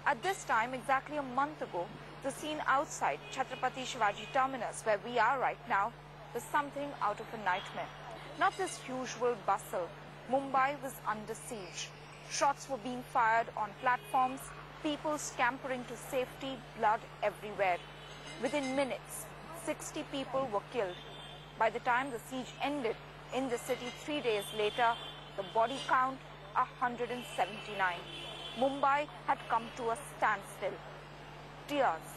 At this time, exactly a month ago, the scene outside Chhatrapati Shivaji Terminus, where we are right now, was something out of a nightmare. Not this usual bustle. Mumbai was under siege. Shots were being fired on platforms, people scampering to safety, blood everywhere. Within minutes, 60 people were killed. By the time the siege ended in the city 3 days later, the body count 179. Mumbai had come to a standstill. Tears,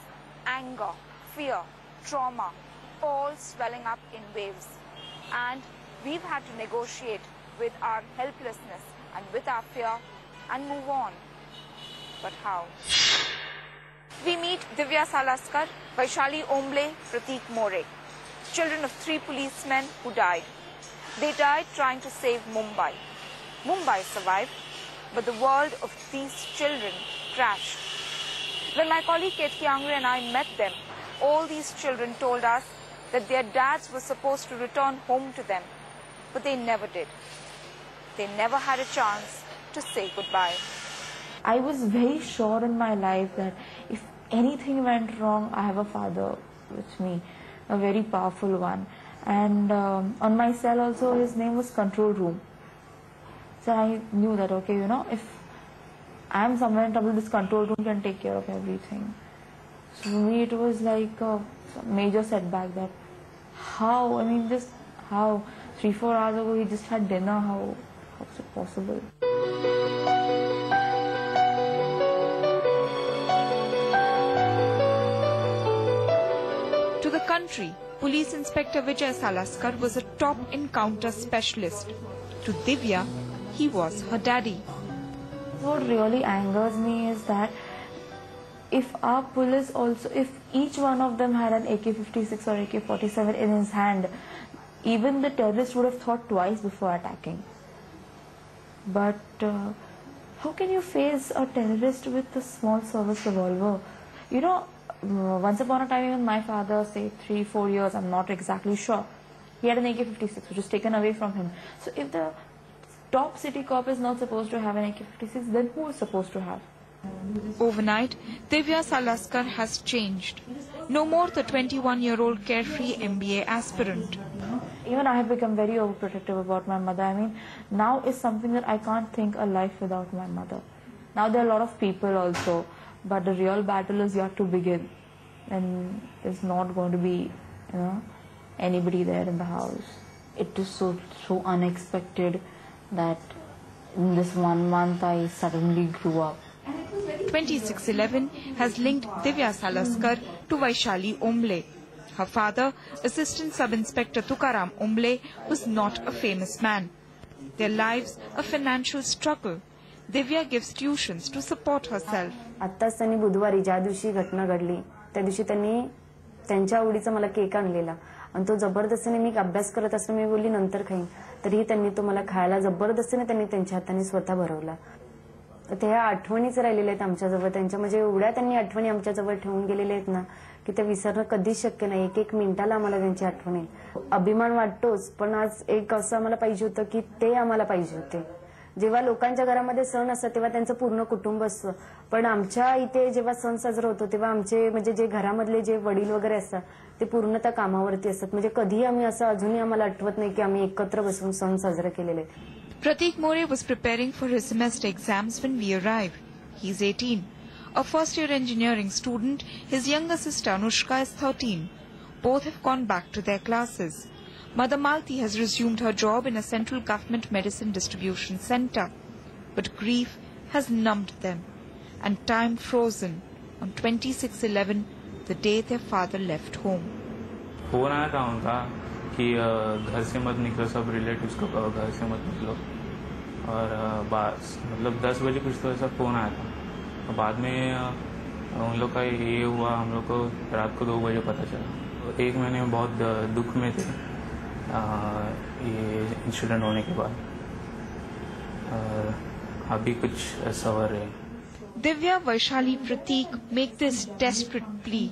anger, fear, trauma, all swelling up in waves. And we've had to negotiate with our helplessness and with our fear and move on. But how? We meet Divya Salaskar, Vaishali Omble, Pratik More, children of 3 policemen who died. They died trying to save Mumbai. Mumbai survived, but the world of these children crashed. When my colleague Ketki Angre and I met them, all these children told us that their dads were supposed to return home to them, but they never did. They never had a chance to say goodbye. I was very sure in my life that if anything went wrong, I have a father with me, a very powerful one. And on my cell also, his name was Control Room. So I knew that, okay, you know, if I am somewhere in trouble, this Control Room can take care of everything. So for me, it was like a major setback that how, I mean, just how 3-4 hours ago he just had dinner, how is it possible? To the country, Police Inspector Vijay Salaskar was a top encounter specialist. To Divya, he was her daddy. What really angers me is that if our police also, if each one of them had an AK-56 or AK-47 in his hand, even the terrorist would have thought twice before attacking. But how can you face a terrorist with a small service revolver? You know, once upon a time, even my father, say 3-4 years, I'm not exactly sure, he had an AK-56 which was taken away from him. So if the top city cop is not supposed to have an AK-56, then who is supposed to have? Overnight, Divya Salaskar has changed. No more the 21-year-old carefree MBA aspirant. Even I have become very overprotective about my mother. I mean, now is something that I can't think a life without my mother. Now there are a lot of people also, but the real battle is yet to begin. And there's not going to be, you know, anybody there in the house. It is so unexpected that in this 1 month I suddenly grew up. 2611 has linked Divya Salaskar to Vaishali Omble. Her father, Assistant Sub-Inspector Tukaram Omble, was not a famous man. Their lives a financial struggle. Divya gives tuitions to support herself. आत्ताच त्यांनी बुधवारी ज्या दिवशी घटना घडली त्या दिवशी त्यांनी त्यांच्या आवडीचा मला केक आणलेला आणि तो जबरदस्तीने मी अभ्यास करत असताना मी बोलली नंतर खाईन तरीही त्यांनी तो मला खायला जबरदस्तीने त्यांनी त्यांच्या हाताने स्वतः भरवला. तर त्या आठवणीच राहिलेल्या आहेत आमच्याजवळ त्यांच्या म्हणजे एवढ्या त्यांनी आठवणी आमच्याजवळ ठेवून गेलेल्या आहेत ना की ते विसरणं कधीच शक्य नाही. एक मिनिटाला आम्हाला त्यांची आठवण येईल. अभिमान वाटतोच पण आज एक असं आम्हाला पाहिजे होतं की ते आम्हाला पाहिजे होते. जेव्हा लोकांच्या घरामध्ये सण असतात तेव्हा त्यांचं पूर्ण कुटुंब असतं पण आमच्या इथे जेव्हा सण साजरा होतो तेव्हा आमचे म्हणजे जे घरामधले जे वडील वगैरे असतात ते पूर्णतः कामावरती असतात. म्हणजे कधी आम्ही असं अजूनही आम्हाला आठवत नाही की आम्ही एकत्र बसून सण साजरा केलेले. Pratik More was preparing for his semester exams when we arrived. He's 18. A first-year engineering student, his younger sister Anushka is 13. Both have gone back to their classes. Mother Malti has resumed her job in a central government medicine distribution center. But grief has numbed them and time frozen on 26/11, the day their father left home. Phone आया था उनका कि घर से मत निकलो, सब relatives को कहो घर से मत निकलो और मतलब 10 बजे कुछ तो ऐसा फ़ोन आया था. बाद में उन लोग का ये हुआ, हम लोग को रात को 2 बजे पता चला. 1 महीने में बहुत दुख में थे ये इंसिडेंट होने के बाद. अभी कुछ ऐसा हो रहा है. Divya, Vaishali, Pratik make this desperate plea.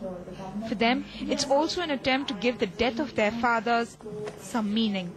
For them, it's also an attempt to give the death of their fathers some meaning.